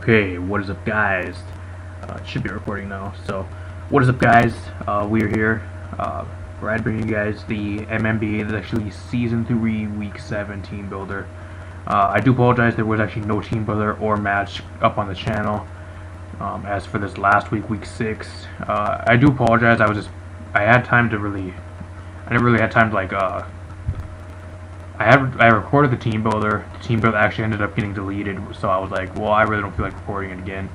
Okay, what is up, guys? It should be recording now. So, what is up, guys? We are here. We're bringing you guys the MMBA. That's actually Season 3, Week 7 Team Builder. I do apologize, there was actually no Team Builder or match up on the channel. As for this last week, Week 6, I do apologize. I had time to really, I never really had time to I recorded the Team Builder. The Team Builder actually ended up getting deleted, so I was like, well, I really don't feel like recording it again,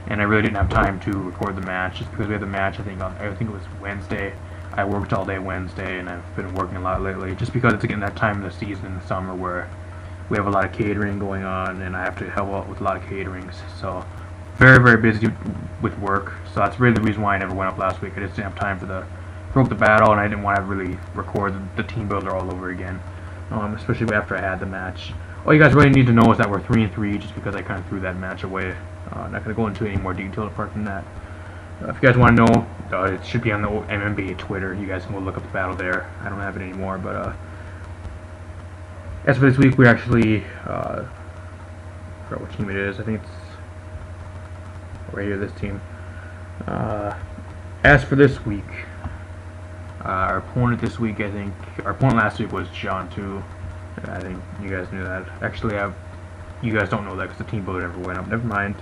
and I really didn't have time to record the match just because we had the match. I think it was Wednesday. I worked all day Wednesday, and I've been working a lot lately, just because it's again that time of the season in the summer where we have a lot of catering going on, and I have to help out with a lot of caterings. So very, very busy with work. So that's really the reason why I never went up last week. I just didn't have time for the battle, and I didn't want to really record the Team Builder all over again. Especially after I had the match. All you guys really need to know is that we're 3-3, just because I kind of threw that match away. Not going to go into any more detail apart from that. If you guys want to know, it should be on the MMBA Twitter. You guys can go look up the battle there. I don't have it anymore, but as for this week, we actually I forgot what team it is. I think it's right here. This team. As for this week. Our opponent this week, I think, our opponent last week was John 2. I think you guys knew that. Actually, you guys don't know that because the Team Builder never went up. Never mind.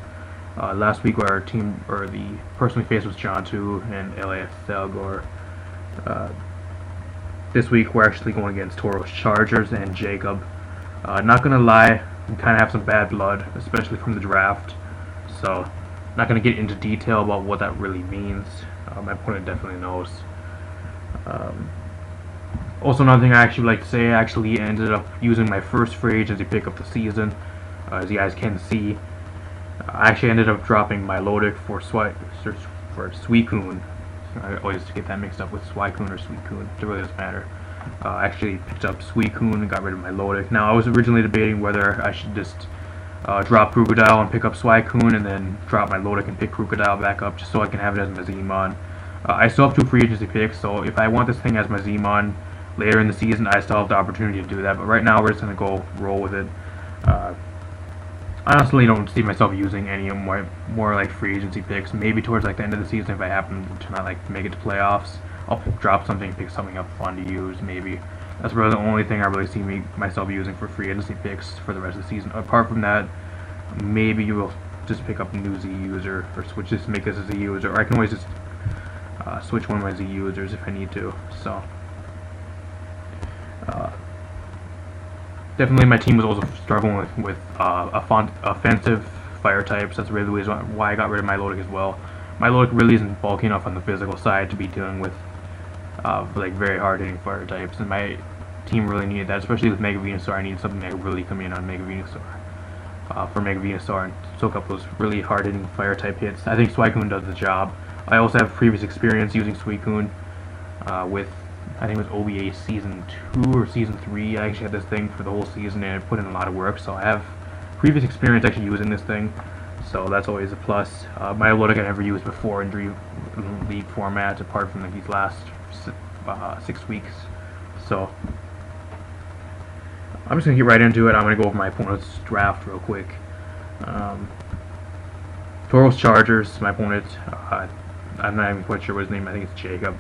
Last week, the person we faced was John 2 and LAS Salgor. This week, we're actually going against Tauros Chargers and Jacob. Not gonna lie, we kind of have some bad blood, especially from the draft. So, not gonna get into detail about what that really means. My opponent definitely knows. Also, another thing I actually would like to say, I actually ended up using my first free agency pick up the season. As you guys can see, I actually ended up dropping my Lodic for Suicune. I always get that mixed up with Suicune or Suicune. It really doesn't matter. I actually picked up Suicune and got rid of my Lodic. Now, I was originally debating whether I should just drop Crocodile and pick up Suicune, and then drop my Lodic and pick Crocodile back up, just so I can have it as my Zmon. I still have 2 free agency picks, so if I want this thing as my Zmon later in the season, I still have the opportunity to do that. But right now, we're just going to go roll with it. I honestly don't see myself using any of more like free agency picks. Maybe towards like the end of the season, if I happen to not like make it to playoffs, I'll drop something, pick something up fun to use. Maybe that's really the only thing I really see myself using for free agency picks for the rest of the season. Apart from that, maybe you will just pick up a new Z user or switch this, make this as a user. Or I can always just switch one of my Z users if I need to. So definitely my team was also struggling with offensive fire types. That's really the reason why I got rid of my Lodic as well. My Lodic really isn't bulky enough on the physical side to be dealing with like very hard hitting fire types, and my team really needed that, especially with Mega Venusaur. I needed something that could really come in on Mega Venusaur for Mega Venusaur and soak up those really hard hitting fire type hits. I think Suicune does the job. I also have previous experience using Suicune with, I think it was OBA Season 2 or Season 3. I actually had this thing for the whole season, and I put in a lot of work, so I have previous experience actually using this thing, so that's always a plus. My Lodic I never used before in League format, apart from these last 6 weeks. So I'm just going to get right into it. I'm going to go over my opponent's draft real quick. Tauros Chargers, my opponent. I'm not even quite sure what his name. I think it's Jacob.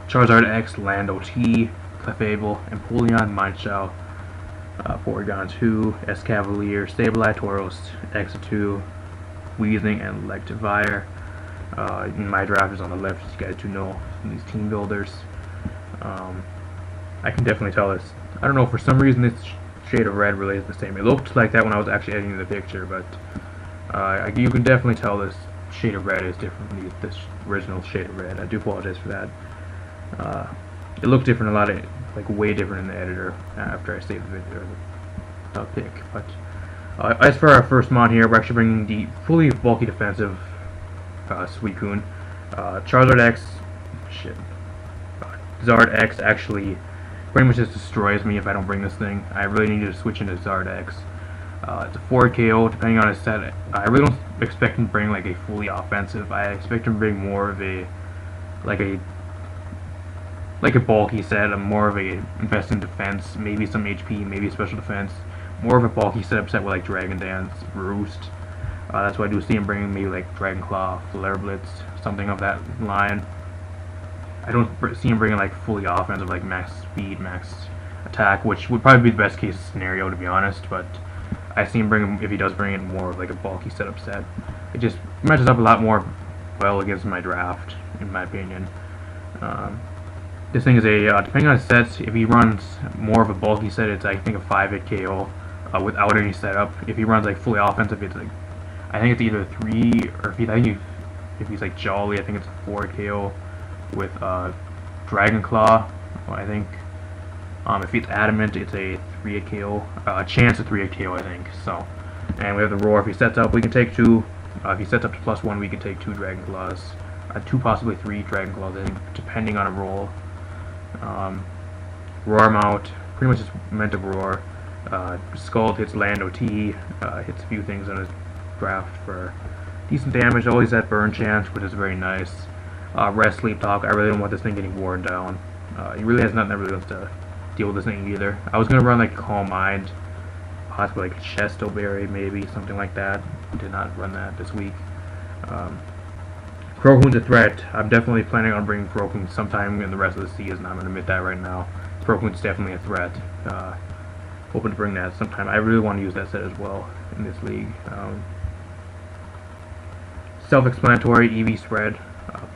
Charizard X, Lando T, Clefable, Empoleon, Mineshaw, Porygon 2, Escavalier, Sableye, Tauros, X2, Weezing, and Electivire. My draft is on the left, as you guys do know, from these team builders. I can definitely tell this. I don't know, for some reason this shade of red really is the same. It looked like that when I was actually editing the picture, but you can definitely tell this shade of red is different from this original shade of red. I do apologize for that. It looked different, like way different in the editor after I saved the video, the pick. But as for our first mod here, we're actually bringing the fully bulky defensive Suicune. Charizard X, Zard X actually pretty much just destroys me if I don't bring this thing. I really need to switch into Zard X. It's a 4 KO depending on his set. I really don't expect him to bring like a fully offensive. I expect him to bring more of a bulky set, more of a invest in defense, maybe some HP, maybe special defense. more of a bulky setup set with like Dragon Dance, Roost. That's why I do see him bringing maybe like Dragon Claw, Flare Blitz, something of that line. I don't see him bringing like fully offensive, like max speed, max attack, which would probably be the best case scenario to be honest. But I see him bring, if he does bring it, more of like a bulky setup set. It just matches up a lot more well against my draft, in my opinion. This thing is a, depending on his sets, if he runs more of a bulky set, it's I think a 5-hit KO without any setup. If he runs like fully offensive, it's like, I think it's either 3, or if he's like Jolly, I think it's a 4-hit KO with Dragon Claw. Well, I think if he's Adamant, it's a 3-hit KO, chance of 3-hit KO, I think. So, and we have the Roar. If he sets up, we can take 2. If he sets up to +1, we can take 2 Dragon Claws, 2 possibly 3 Dragon Claws, I think, depending on a roll. Roar mount, pretty much just meant to roar. Scald hits land OT, hits a few things on his draft for decent damage. Always that burn chance, which is very nice. Rest, sleep, talk. I really don't want this thing getting worn down. He really has nothing that really wants to deal with this thing either. I was gonna run like Calm Mind, possibly like Chesto Berry, maybe something like that. Did not run that this week. Croakun's a threat. I'm definitely planning on bringing Croakun sometime in the rest of the season. I'm gonna admit that right now. Croakun's definitely a threat. Hoping to bring that sometime. I really want to use that set as well in this league. Self-explanatory, EV spread,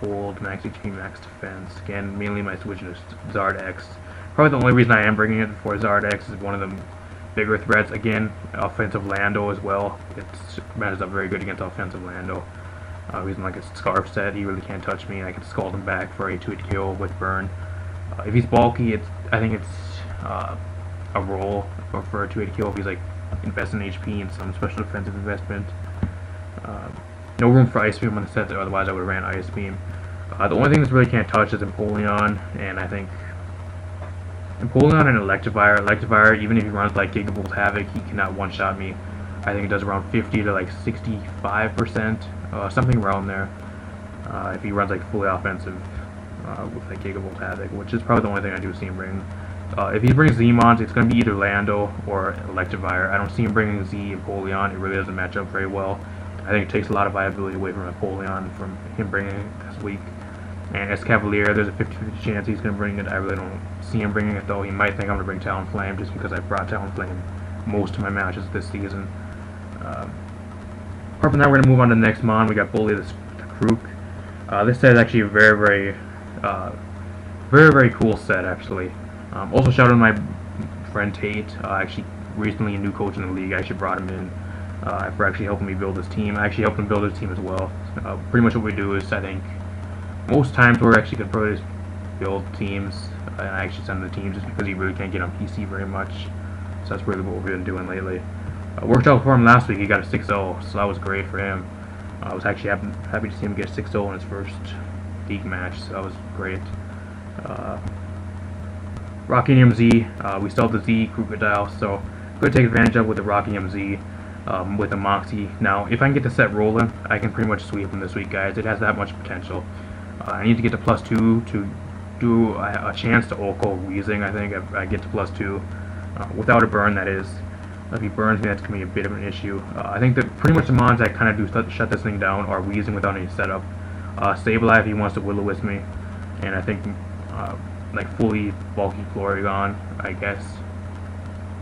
bold, max HP, max defense. Again, mainly my switch is Zard X. Probably the only reason I am bringing it for Zard X is one of the bigger threats. Again, offensive Lando as well. It matches up very good against offensive Lando. Using like a Scarf set, he really can't touch me. I can scald him back for a 2-hit kill with burn. If he's bulky, I think it's a roll for a 2-hit kill if he's like investing HP and some special defensive investment. No room for Ice Beam on the set, otherwise I would have ran Ice Beam. The only thing that's really can't touch is Empoleon, and I think Empoleon and Electivire. Electivire, even if he runs like Gigavolt Havoc, he cannot one-shot me. I think it does around 50 to like 65%, something around there. If he runs like fully offensive with like Gigavolt Havoc, which is probably the only thing I do see him bring. If he brings Z-Mons, it's going to be either Lando or Electivire. I don't see him bringing Z Empoleon. It really doesn't match up very well. I think it takes a lot of viability away from Empoleon from him bringing it this week. And Escavalier, there's a 50-50 chance he's going to bring it. I really don't see him bringing it, though. He might think I'm going to bring Talonflame just because I brought Talonflame most of my matches this season. Apart from that, we're going to move on to the next Mon. We got Bully the Krook. This set is actually a very, very cool set, actually. Also, shout out to my friend Tate. Actually, recently a new coach in the league. I actually brought him in for actually helping me build this team. I actually helped him build his team as well. Pretty much what we do is, I think, most times we're actually going to probably just build teams, and I actually send the teams just because he really can't get on PC very much. So that's really what we've been doing lately. Worked out for him last week. He got a 6-0, so that was great for him. I was actually happy to see him get 6-0 in his first league match, so that was great. Rocky MZ, we still have the Z Crocodile, so I'm going to take advantage of with the Rocky MZ with the Moxie. Now, if I can get the set rolling, I can pretty much sweep him this week, guys. It has that much potential. I need to get to +2 to do a chance to Oko Weezing, I think. I get to +2 without a burn, that is. If he burns me, that's going to be a bit of an issue. I think that pretty much the Mons that kind of do shut this thing down are Weezing without any setup. Sableye if he wants to Will-O-Wisp me. And I think like fully bulky Porygon, I guess.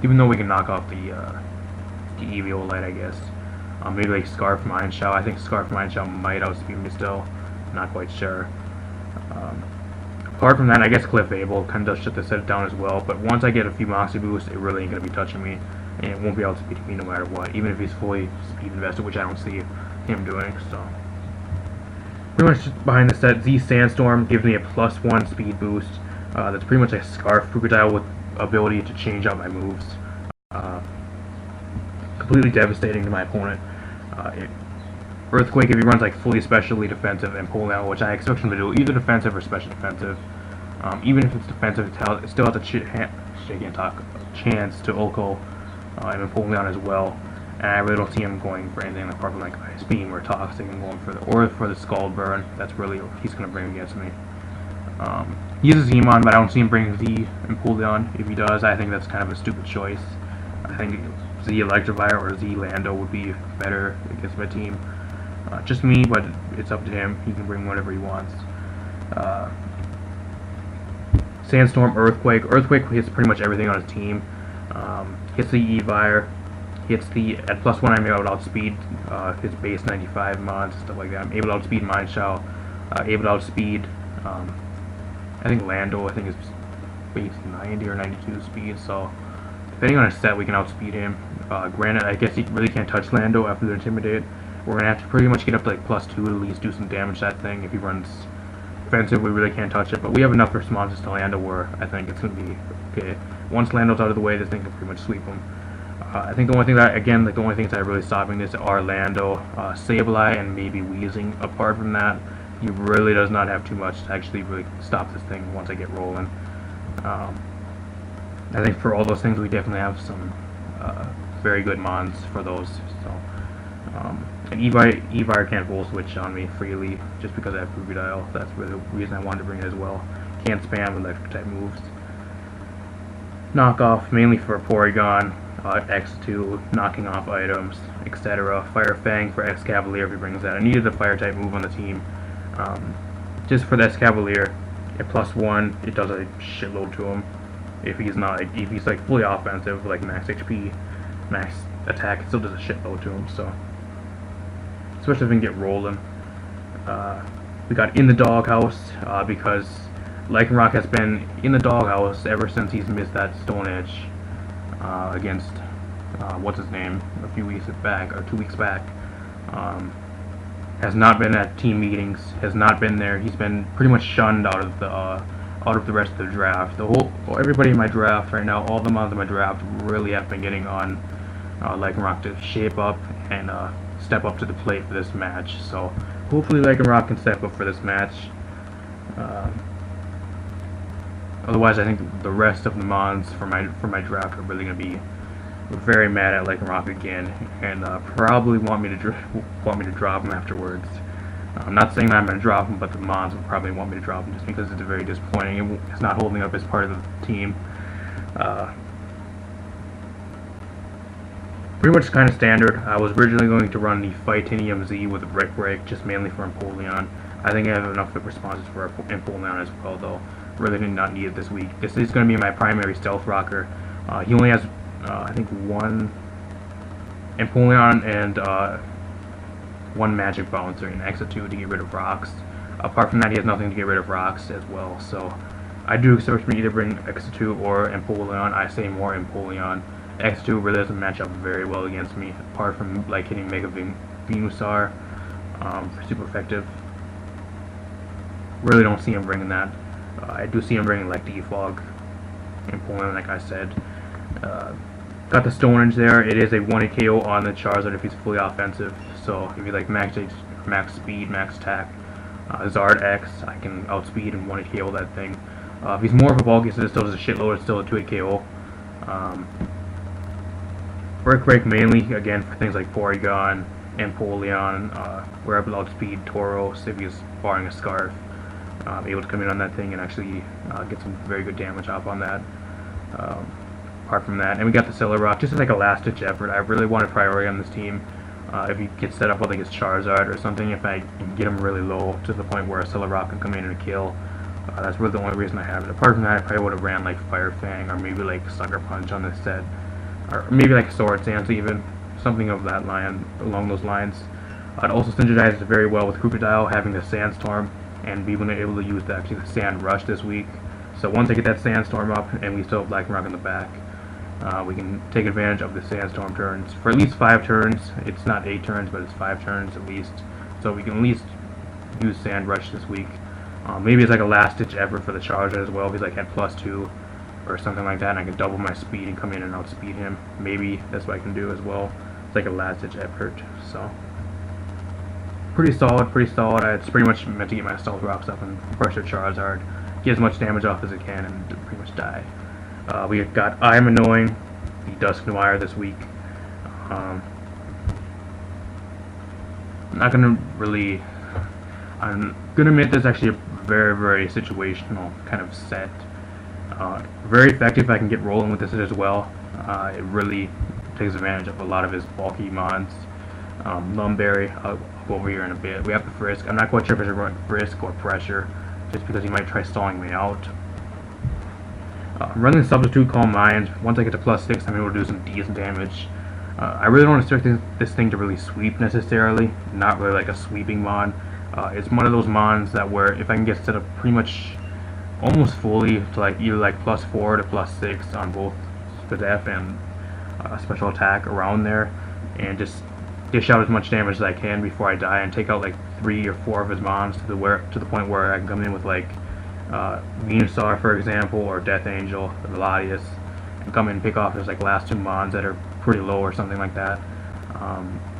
Even though we can knock off the Eviolite, I guess. Maybe like Scarf Mine Shell. I think Scarf Mine Shell might outspeed me still. Not quite sure. Apart from that, I guess Cliff Abel kind of does shut the set down as well. But once I get a few Moxie boosts, it really ain't going to be touching me. And it won't be able to beat me no matter what, even if he's fully speed invested, which I don't see him doing. So pretty much behind the set, Z Sandstorm gives me a +1 speed boost. That's pretty much a Scarf Crocodile with ability to change out my moves. Completely devastating to my opponent. Earthquake if he runs like fully specially defensive and pull out, which I expect him to do, either defensive or special defensive. Even if it's defensive, it still has a chance to Oko and Empoleon as well. And I really don't see him going for anything apart from like Ice Beam or Toxic and going for the Scald Burn. That's really what he's going to bring against me. He is a Zmon, but I don't see him bringing Z Empoleon. If he does, I think that's kind of a stupid choice. I think Z Electivire or Z Lando would be better against my team. Just me, but it's up to him. He can bring whatever he wants. Sandstorm, Earthquake. Earthquake hits pretty much everything on his team. Hits the Evire. Hits the at +1. I'm able to outspeed his base 95 mods, stuff like that. I'm able to outspeed Mindshell. Able to outspeed. I think Lando. I think is base 90 or 92 speed. So depending on his set, we can outspeed him. Granted, I guess he really can't touch Lando after the Intimidate. We're gonna have to pretty much get up to like +2 to at least do some damage to that thing. If he runs offensive, we really can't touch it. But we have enough responses to Lando where I think it's gonna be okay. Once Lando's out of the way, this thing can pretty much sweep him. I think the only thing that, again, like the only things that are really stopping this are Lando, Sableye, and maybe Weezing. Apart from that, he really does not have too much to actually really stop this thing once I get rolling. I think for all those things, we definitely have some very good mons for those. So, and Evire can't full switch on me freely just because I have Krookodile. That's really the reason I wanted to bring it as well. Can't spam electric type moves. Knockoff mainly for Porygon, X2, knocking off items, etc. Fire Fang for X-Cavalier if he brings that. I needed a fire type move on the team. Just for the X-Cavalier, at +1, it does a shitload to him. If he's like fully offensive, like max HP, max attack, it still does a shitload to him. So, especially if we can get rolling. We got in the doghouse because Lycanroc has been in the doghouse ever since he's missed that Stone Edge against what's his name a few weeks back or 2 weeks back. Has not been at team meetings. Has not been there. He's been pretty much shunned out of the rest of the draft. Everybody in my draft right now, all the mons in my draft really have been getting on Lycanroc to shape up and step up to the plate for this match. So hopefully Lycanroc can step up for this match. Otherwise, I think the rest of the mons for my draft are really going to be very mad at Lycanroc again, and probably want me to drop him afterwards. I'm not saying that I'm going to drop him, but the mons will probably want me to drop him just because it's very disappointing. It's not holding up as part of the team. Pretty much kind of standard. I was originally going to run the Fightinium Z with Brick Break, just mainly for Empoleon. I think I have enough responses for Empoleon as well, though. Really did not need it this week. This is going to be my primary Stealth Rocker. He only has, I think, one Empoleon and one Magic Bouncer and X2 to get rid of rocks. Apart from that, he has nothing to get rid of rocks as well. So I do expect me to either bring X2 or Empoleon. I say more Empoleon. X2 really doesn't match up very well against me, apart from like hitting Mega Venusaur for super effective. Really don't see him bringing that. I do see him bringing like Defog, Empoleon, like I said. Got the Stone Edge there. It is a 1-hit KO on the Charizard if he's fully offensive. So if you like max speed, max attack, Zard X, I can outspeed and 1-hit KO that thing. If he's more of a bulky, so it still does a shitload. It's still a 2-hit KO. Brick Break mainly, again, for things like Porygon, Empoleon, we're able to outspeed Tauros if he's barring a Scarf. Able to come in on that thing and actually get some very good damage off on that. Apart from that, and we got the Celerock, just as like a last-ditch effort. I really want a priority on this team. If he gets set up with like his Charizard or something, if I can get him really low to the point where a Celerock can come in and kill, that's really the only reason I have it. Apart from that, I probably would have ran like Fire Fang or maybe like Sucker Punch on this set. Or maybe like Sword Stance even, something of that line, along those lines. It also synergizes very well with Krookodile having the Sandstorm, and being able to use the Sand Rush this week. So once I get that Sandstorm up, and we still have Lycanroc in the back, we can take advantage of the Sandstorm turns for at least 5 turns. It's not 8 turns, but it's 5 turns at least. So we can at least use Sand Rush this week. Maybe it's like a last-ditch effort for the Charizard as well. If he's like at +2. Or something like that, and I can double my speed and come in and outspeed him. Maybe that's what I can do as well. It's like a last-ditch effort. So pretty solid, pretty solid. It's pretty much meant to get my Stealth Rocks up and pressure Charizard, get as much damage off as it can, and pretty much die. We got I Am Annoying, the Dusknoir this week. I'm gonna admit this is actually a very, very situational kind of set. Very effective if I can get rolling with this as well. It really takes advantage of a lot of his bulky mons. Lumberry, I'll go over here in a bit. We have the Frisk. I'm not quite sure if I should run Frisk or Pressure, just because he might try stalling me out. I'm running Substitute Calm Mind. Once I get to +6, I'm able to do some decent damage. I really don't expect this thing to really sweep necessarily. Not really like a sweeping mon. It's one of those mons that where if I can get set up pretty much almost fully to like either like +4 to +6 on both the def and special attack around there, and just dish out as much damage as I can before I die, and take out like 3 or 4 of his mons to the point where I can come in with like Venusaur, for example, or Death Angel, or Latias, and come in and pick off his like last 2 mons that are pretty low or something like that.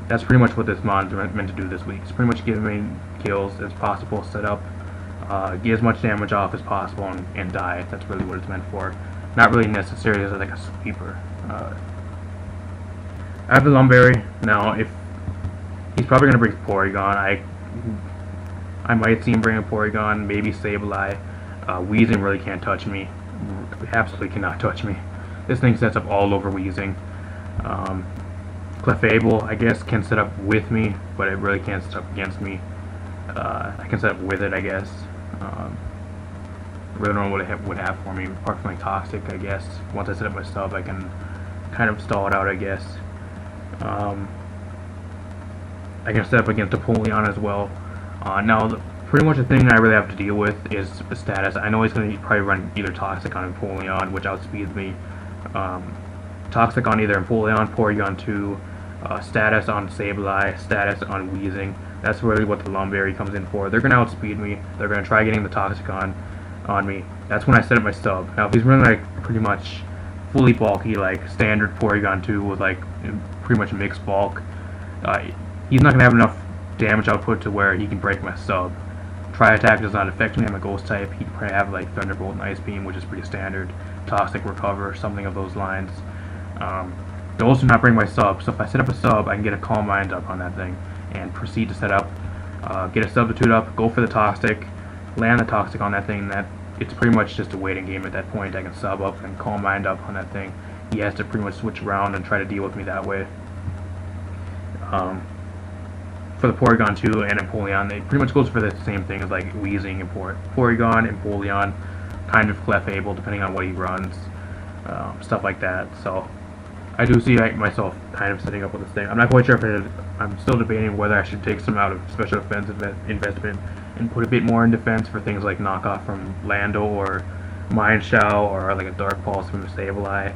That's pretty much what this mon is meant to do this week. It's pretty much give me kills as possible, set up, get as much damage off as possible, and die. That's really what it's meant for. Not really necessarily as like a sweeper. I have the Lumberry. Now, if he's probably going to bring Porygon, I might see him bring a Porygon, maybe Sableye. Weezing really can't touch me. Absolutely cannot touch me. This thing sets up all over Weezing. Clefable, I guess, can set up with me, but it really can't set up against me. I can set up with it, I guess. I really don't know what it would have for me, apart from like Toxic, I guess. Once I set up my sub, I can kind of stall it out, I guess. I can set up against Apollyon as well. Now, pretty much the thing I really have to deal with is the status. I know he's going to probably run either Toxic on Apollyon, which outspeeds me. Toxic on either Apollyon, Porygon 2, status on Sableye, status on Weezing. That's really what the Lumberry comes in for. They're going to outspeed me. They're going to try getting the Toxic on me. That's when I set up my sub. Now, if he's running like pretty much fully bulky, like standard Porygon 2 with like pretty much mixed bulk, he's not going to have enough damage output to where he can break my sub. Tri-Attack does not affect me. I'm a Ghost type. He can probably have like Thunderbolt and Ice Beam, which is pretty standard. Toxic Recover, something of those lines. Those do not bring my sub, so if I set up a sub, I can get a Calm Mind up on that thing and proceed to set up, get a Substitute up, go for the Toxic, land the Toxic on that thing. That it's pretty much just a waiting game at that point. I can sub up and Calm Mind up on that thing. He has to pretty much switch around and try to deal with me that way. For the Porygon 2 and Apollyon, it pretty much goes for the same thing as like Weezing and Porygon and Apollyon, kind of Clefable depending on what he runs, stuff like that. So I do see myself kind of setting up with this thing. I'm not quite sure if I'm still debating whether I should take some out of special defense investment and put a bit more in defense for things like knockoff from Lando or Mind Shell, or like a Dark Pulse from the Sableye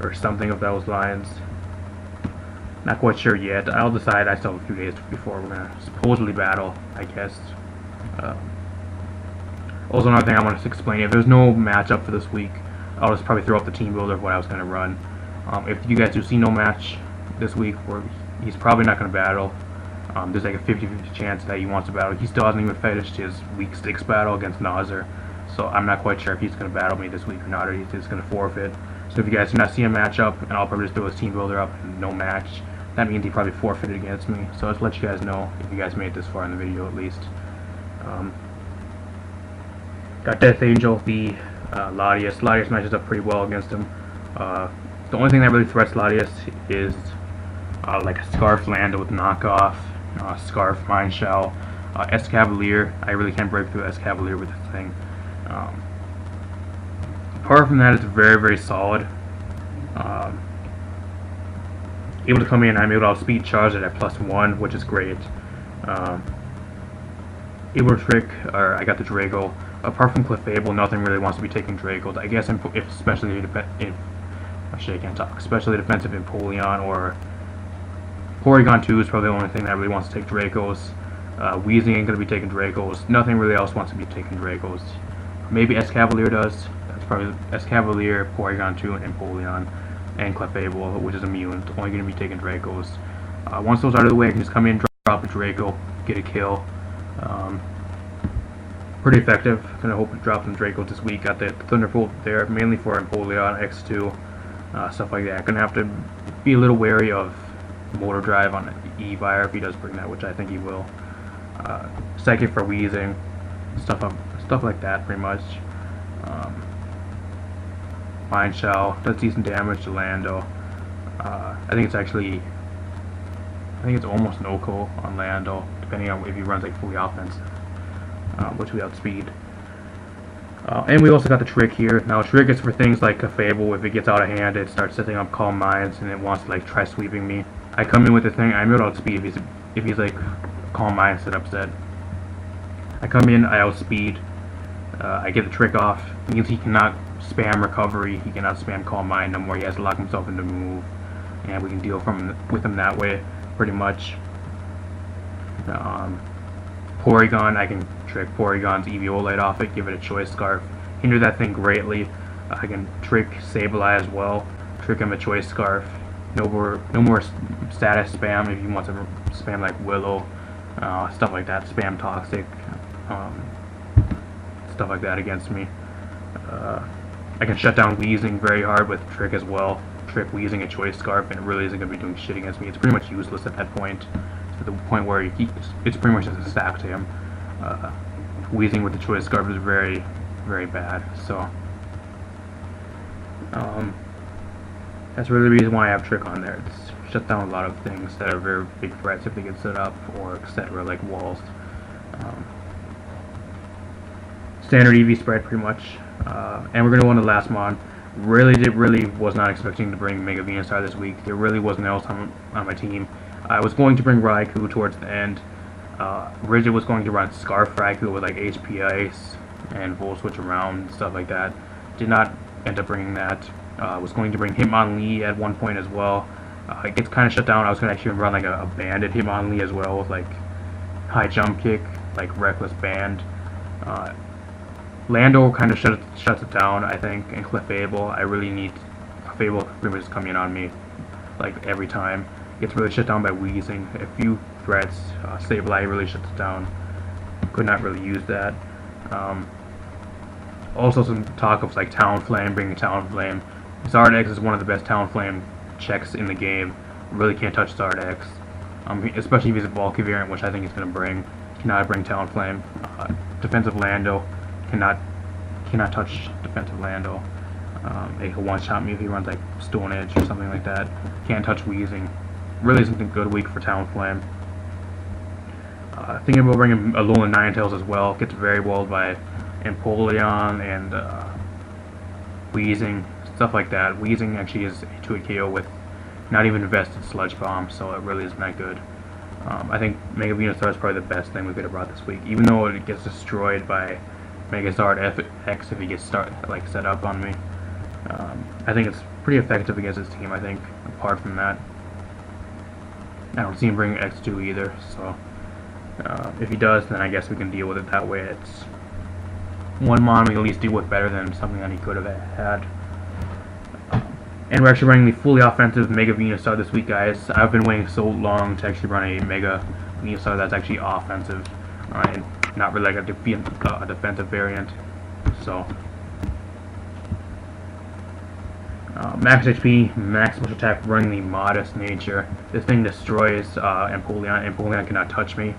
or something of those lines. Not quite sure yet. I'll decide. I still have a few days before we're going to supposedly battle, I guess. Also, another thing I want to explain, if there's no matchup for this week, I'll just probably throw up the team builder of what I was going to run. If you guys do see no match this week, where he's probably not going to battle, there's like a 50-50 chance that he wants to battle. He still hasn't even finished his week 6 battle against Nazir, so I'm not quite sure if he's going to battle me this week or not, or he's just going to forfeit. So if you guys do not see a matchup, and I'll probably just throw his team builder up and no match, that means he probably forfeited against me. So let's let you guys know if you guys made it this far in the video at least. Got Death Angel, the Latias. Latias matches up pretty well against him. The only thing that really threats Latias is like a Scarf Lando with knockoff, Scarf Mind Shell, Escavalier. I really can't break through Escavalier with this thing. Apart from that, it's very, very solid. Able to come in, I'm able to outspeed charge it at +1, which is great. Able to trick, or I got the Draco. Apart from Clefable, nothing really wants to be taking Dracos. I guess especially defensive Apollyon or Porygon 2 is probably the only thing that really wants to take Dracos. Weezing ain't going to be taking Dracos. Nothing really else wants to be taking Dracos. Maybe Escavalier does. That's probably Escavalier, Porygon 2, and Apollyon, and Clefable, which is immune. It's only going to be taking Dracos. Once those are out of the way, I can just come in, drop a Draco, get a kill. Pretty effective. Gonna hope to drop some Dracos this week. Got the Thunderbolt there, mainly for Apollyon, X2, stuff like that. Gonna have to be a little wary of Motor Drive on Evire if he does bring that, which I think he will. Second for Weezing, stuff like that, pretty much. Mind Shell does decent damage to Lando. I think it's actually, I think it's almost no-co on Lando, depending on if he runs like fully offensive, which we outspeed. And we also got the trick here. Now, trick is for things like a Fable. If it gets out of hand, it starts setting up calm minds, and it wants to like try sweeping me. I come in with the thing. I'm able to outspeed if he's like calm mind set upset. I come in, I outspeed. I get the trick off. Means he cannot spam recovery. He cannot spam calm mind no more. He has to lock himself into move, and we can deal with him that way, pretty much. Porygon, I can trick Porygon's Eviolite off it, give it a Choice Scarf, hinder that thing greatly. I can trick Sableye as well, trick him a Choice Scarf. No more status spam if he wants to spam like Willow, stuff like that, spam Toxic, stuff like that against me. I can shut down Weezing very hard with trick as well. Trick Weezing a Choice Scarf, and it really isn't going to be doing shit against me. It's pretty much useless at that point. To the point where it's pretty much just a stack to him. Weezing with the Choice Scarf is very, very bad. So that's really the reason why I have Trick on there. It's shut down a lot of things that are very big threats if they get set up, or etc. like walls. Standard EV spread pretty much, and we're gonna go on the last mod. Really was not expecting to bring Mega Venusaur this week. There really wasn't else on my team. I was going to bring Raikou towards the end. Rigid was going to run Scarf Raikou with like HP Ice and Volt Switch around and stuff like that. Did not end up bringing that. Was going to bring Hitmonlee at one point as well. It gets kind of shut down. I was going to actually run like a banded Hitmonlee as well with like high jump kick, like Reckless Band. Lando kind of shuts it down, I think, and Clefable. I really need Fable pretty much coming in on me like every time. Gets really shut down by Weezing. A few threats. Sableye really shuts it down. Could not really use that. Also some talk of like Talonflame, bringing Talonflame. Zardex is one of the best Talonflame checks in the game. Really can't touch Zardex. Especially if he's a bulky variant, which I think he's going to bring. Cannot bring Talonflame. Defensive Lando. Cannot touch defensive Lando. He can one-shot me if he runs like Stone Edge or something like that. Can't touch Weezing. Really isn't a good week for Talonflame. Thinking about bringing Alolan Ninetales as well. Gets very walled by Empoleon and Weezing, stuff like that. Weezing actually is to a KO with not even invested Sludge Bomb, so it really isn't that good. I think Mega Venusaur is probably the best thing we could have brought this week, even though it gets destroyed by Megazord FX if he gets set up on me. I think it's pretty effective against his team, I think, apart from that. I don't see him bringing X2 either, so if he does, then I guess we can deal with it that way. It's one mon we can at least deal with better than something that he could have had. And we're actually running the fully offensive Mega Venusaur this week, guys. I've been waiting so long to actually run a Mega Venusaur that's actually offensive, and not really like a defensive variant. So max HP, max special attack, running the Modest Nature. This thing destroys Empoleon. Empoleon cannot touch me.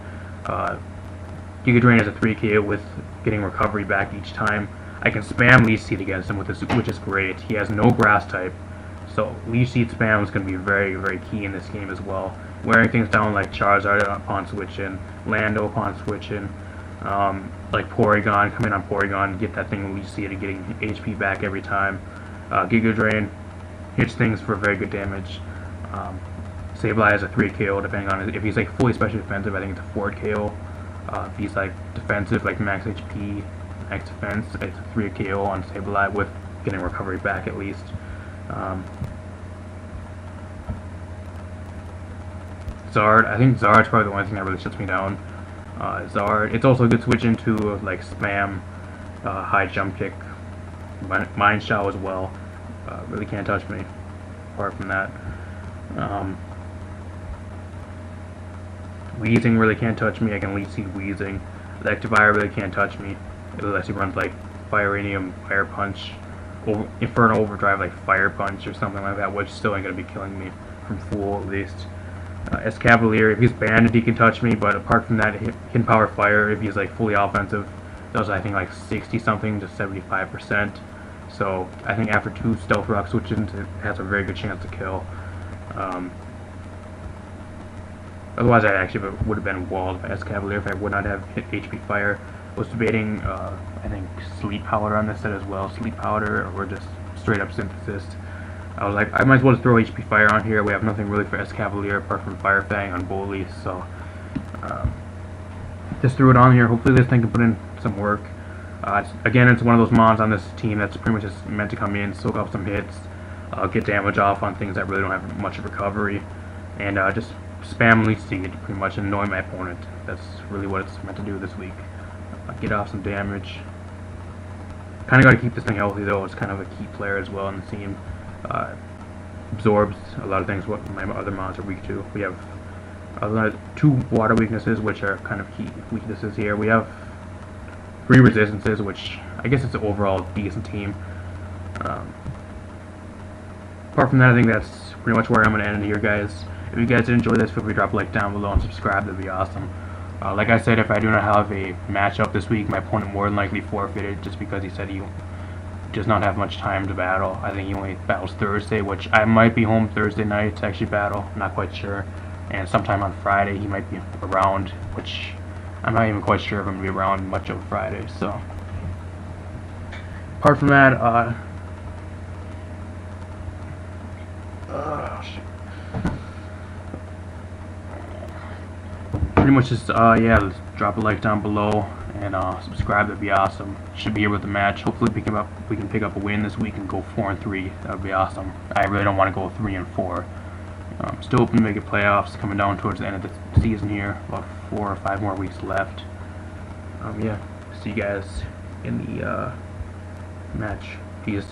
Giga Drain has a 3KO with getting recovery back each time. I can spam Leech Seed against him with this, which is great. He has no Grass type, so Leech Seed spam is going to be very, very key in this game as well. Wearing things down like Charizard upon switching, Lando upon switching, like Porygon, come in on Porygon, get that thing Leech Seed and getting HP back every time. Giga Drain hits things for very good damage. Sableye has a 3 KO depending on if he's like fully special defensive. I think it's a 4 KO. If he's like defensive, like max HP, max defense, it's a 3 KO on Sableye with getting recovery back at least. Zard, I think Zard's probably the one thing that really shuts me down. Zard, it's also a good switch into like spam, high jump kick, Mind Shot as well. Really can't touch me apart from that. Weezing really can't touch me. I can Leech Seed Weezing. Electivire really can't touch me unless he runs like Firenium, Fire Punch, Inferno Overdrive like Fire Punch or something like that, which still ain't gonna be killing me from full at least. Escavalier, if he's banded he can touch me, but apart from that, he can Power Fire if he's like fully offensive. Does I think like 60 something to 75%. So I think after 2 Stealth Rock switches, it has a very good chance to kill. Otherwise, I actually would have been walled by S-Cavalier if I would not have hit HP Fire. Was debating, I think, Sleep Powder on this set as well. Sleep Powder or just straight up Synthesis. I was like, I might as well just throw HP Fire on here. We have nothing really for S-Cavalier apart from Fire Fang on Bully, so just threw it on here. Hopefully this thing can put in some work. Again, it's one of those mons on this team that's pretty much just meant to come in, soak up some hits, get damage off on things that really don't have much recovery, and just spam Leech Seed to pretty much annoy my opponent. That's really what it's meant to do this week. Get off some damage. Kind of got to keep this thing healthy though. It's kind of a key player as well in the team. Absorbs a lot of things what my other mons are weak to. We have 2 water weaknesses, which are kind of key weaknesses here. We have 3 resistances, which I guess it's an overall decent team. Apart from that, I think that's pretty much where I'm going to end it here, guys. If you guys did enjoy this, feel free to drop a like down below and subscribe. That'd be awesome. Like I said, if I do not have a matchup this week, my opponent more than likely forfeited just because he said he does not have much time to battle. I think he only battles Thursday, which I might be home Thursday night to actually battle. I'm not quite sure. And sometime on Friday he might be around, which I'm not even quite sure if I'm going to be around much on Friday. So apart from that, pretty much just yeah, let's drop a like down below and subscribe. That'd be awesome. Should be here with the match. Hopefully we can pick up a win this week and go 4-3. That would be awesome. I really don't want to go 3-4. Still hoping to make it playoffs. Coming down towards the end of the season here. About 4 or 5 more weeks left. Yeah. See you guys in the match. Peace.